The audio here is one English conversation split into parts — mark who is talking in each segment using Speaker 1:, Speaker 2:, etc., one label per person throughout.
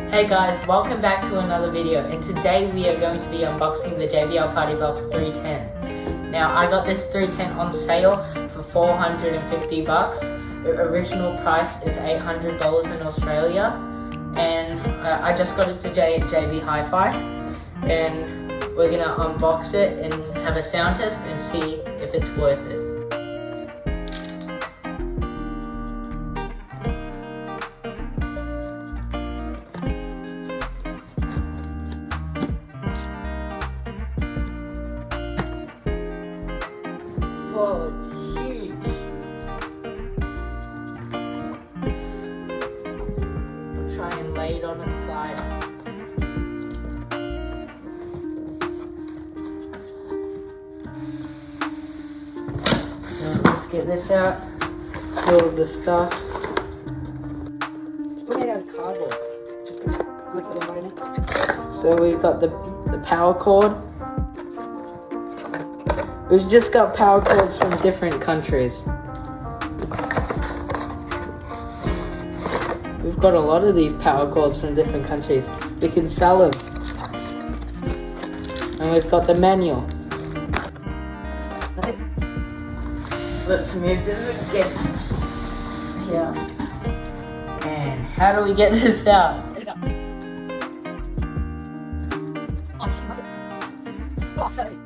Speaker 1: Hey guys, welcome back to another video, and today we are going to be unboxing the JBL Partybox 310. Now I got this 310 on sale for 450 bucks. The original price is $800 in Australia, and I just got it to JB Hi-Fi, and we're gonna unbox it and have a sound test and see if it's worth it. Whoa, it's huge. We'll try and lay it on its side. So let's get this out. All the stuff.
Speaker 2: It's made out of cardboard. Good for the environment.
Speaker 1: So we've got the power cord. We've just got power cords from different countries. We've got a lot of these power cords from different countries. We can sell them. And we've got the manual. Let's move this against here. And how do we get this out?
Speaker 2: Oh, sorry.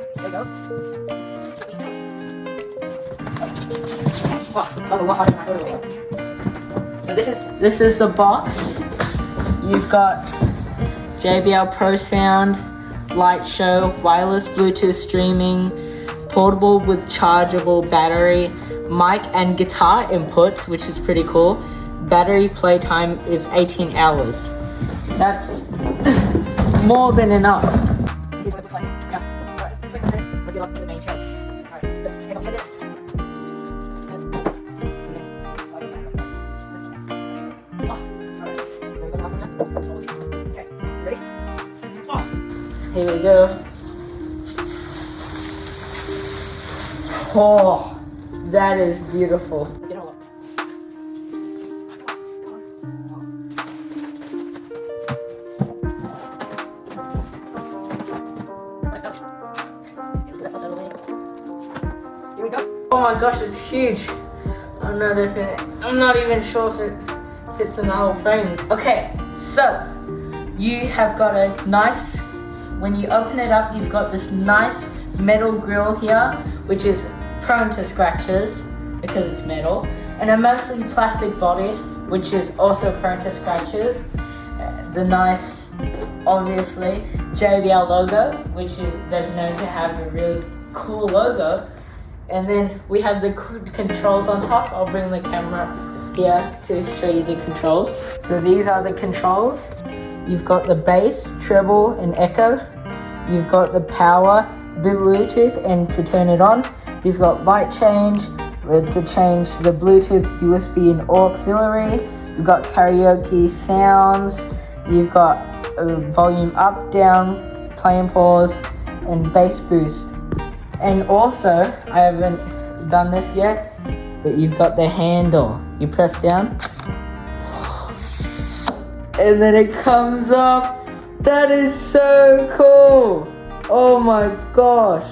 Speaker 2: There we go. Wow, that was a lot harder than I thought it would be. So
Speaker 1: This is the box. You've got JBL Pro Sound, light show, wireless Bluetooth streaming, portable with chargeable battery, mic and guitar inputs, which is pretty cool. Battery playtime is 18 hours. That's more than enough. Here we go. Oh, that is beautiful.
Speaker 2: Here we go.
Speaker 1: Oh my gosh, it's huge. I'm not even sure if it fits in the whole frame. Okay, so you have got a nice, when you open it up, you've got this nice metal grill here, which is prone to scratches because it's metal, and a mostly plastic body, which is also prone to scratches. The nice, obviously, JBL logo, which they're known to have a really cool logo. And then we have the controls on top. I'll bring the camera here to show you the controls. So these are the controls. You've got the bass, treble, and echo. You've got the power, Bluetooth, and to turn it on. You've got light change, to change the Bluetooth, USB, and auxiliary. You've got karaoke sounds. You've got volume up, down, play and pause, and bass boost. And also, I haven't done this yet, but you've got the handle. You press down, and then it comes up. That is so cool. Oh my gosh.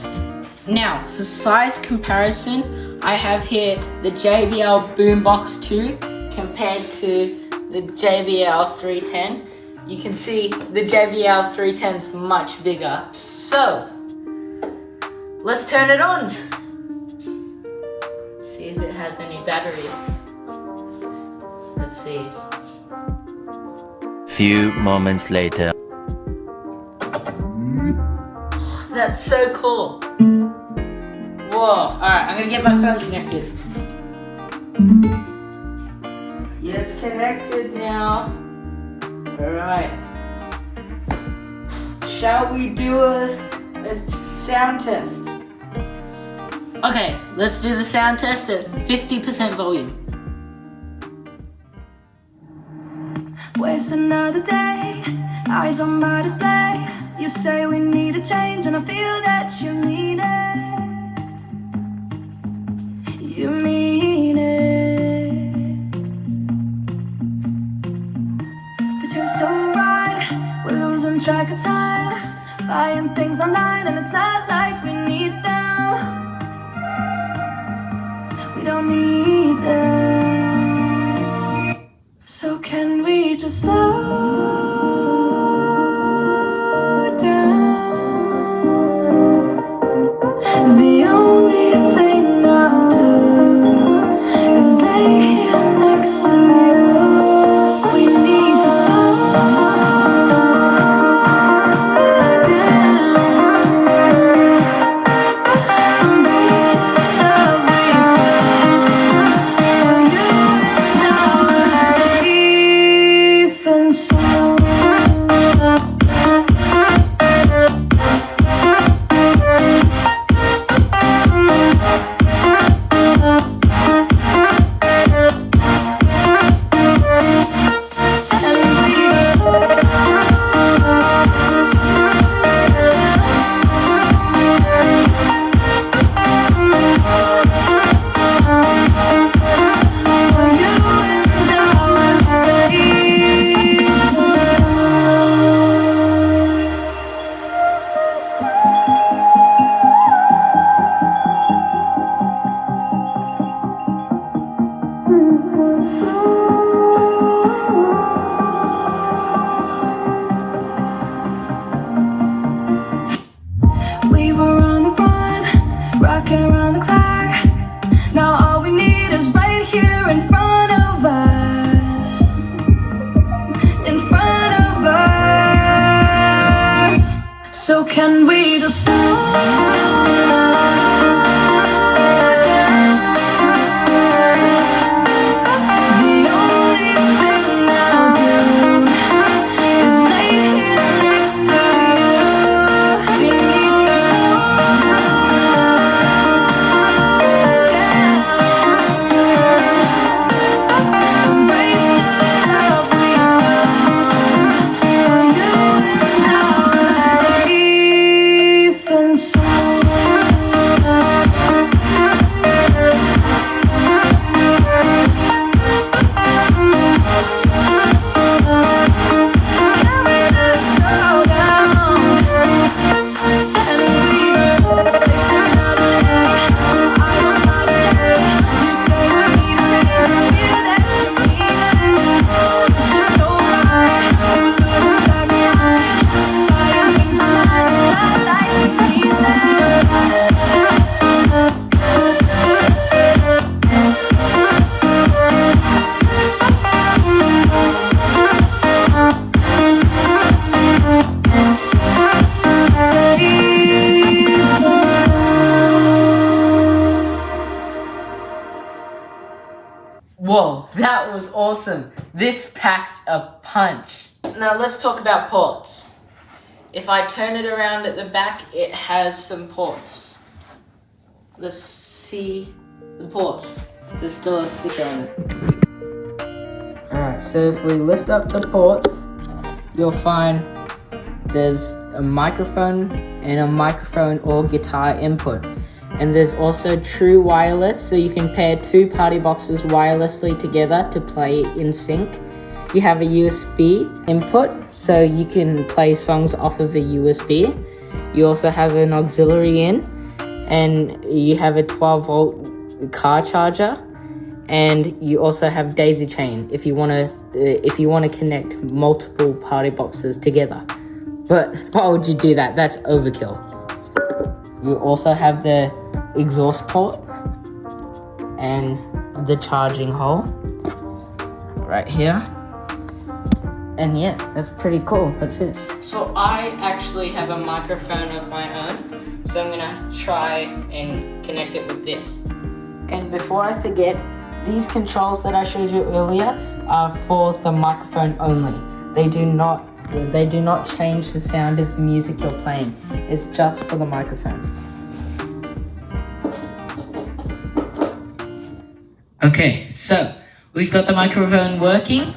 Speaker 1: Now, for size comparison, I have here the JBL Boombox 2 compared to the JBL 310. You can see the JBL 310 is much bigger. So, let's turn it on. See if it has any battery. Let's see.
Speaker 3: Few moments later.
Speaker 1: That's so cool. Whoa, alright, I'm gonna get my phone connected. Yeah, it's connected now. Alright. Shall we do a sound test? Okay, let's do the sound test at 50% volume.
Speaker 4: Waste another day, eyes on my display. You say we need a change, and I feel that you mean it. don't need them. So can we just slow down? The only thing I'll do is lay here next to you. We need to slow We were on the run, rocking around the clock. Now all we need is right here in front of us. In front of us. So can we just stop?
Speaker 1: Whoa, that was awesome. This packs a punch. Now let's talk about ports. If I turn it around at the back, it has some ports. Let's see the ports. There's still a sticker on it. Alright, so if we lift up the ports, you'll find there's a microphone and a microphone or guitar input. And there's also true wireless, so you can pair two party boxes wirelessly together to play in sync. You have a USB input, so you can play songs off of a USB. You also have an auxiliary in, and you have a 12-volt car charger, and you also have daisy chain if you want to connect multiple party boxes together. But why would you do that? That's overkill. You also have the exhaust port and the charging hole right here. And yeah, that's pretty cool. That's it. So I actually have a microphone of my own, so I'm gonna try and connect it with this. And before I forget, these controls that I showed you earlier are for the microphone only. They do not change the sound of the music you're playing. It's just for the microphone. Okay, so we've got the microphone working.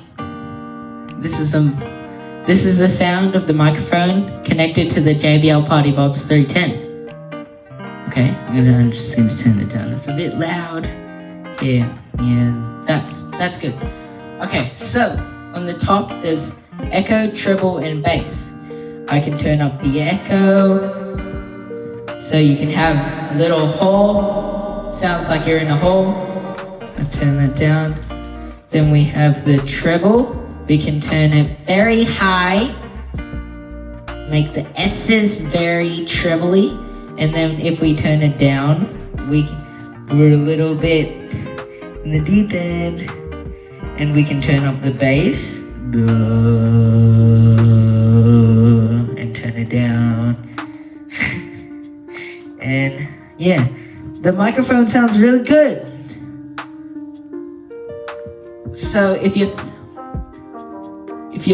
Speaker 1: This is the sound of the microphone connected to the JBL Partybox 310. Okay, I'm just gonna turn it down. It's a bit loud. Yeah, that's good. Okay, so on the top there's echo, treble, and bass. I can turn up the echo, so you can have a little hall. Sounds like you're in a hall. I'll turn that down. Then we have the treble. We can turn it very high, make the S's very trebly, and then if we turn it down, we're a little bit in the deep end, and we can turn up the bass and turn it down. And yeah, the microphone sounds really good. So if you're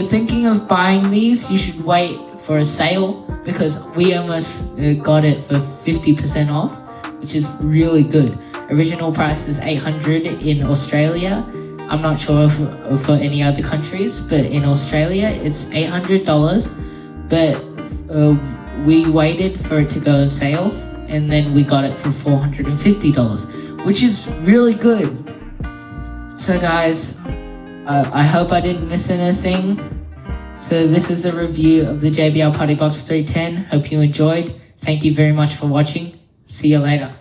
Speaker 1: thinking of buying these, you should wait for a sale, because we almost got it for 50% off, which is really good. Original price is $800 in Australia. I'm not sure for any other countries, but in Australia it's $800. But we waited for it to go on sale, and then we got it for $450, which is really good. So guys, I hope I didn't miss anything. So this is the review of the JBL Partybox 310. Hope you enjoyed. Thank you very much for watching. See you later.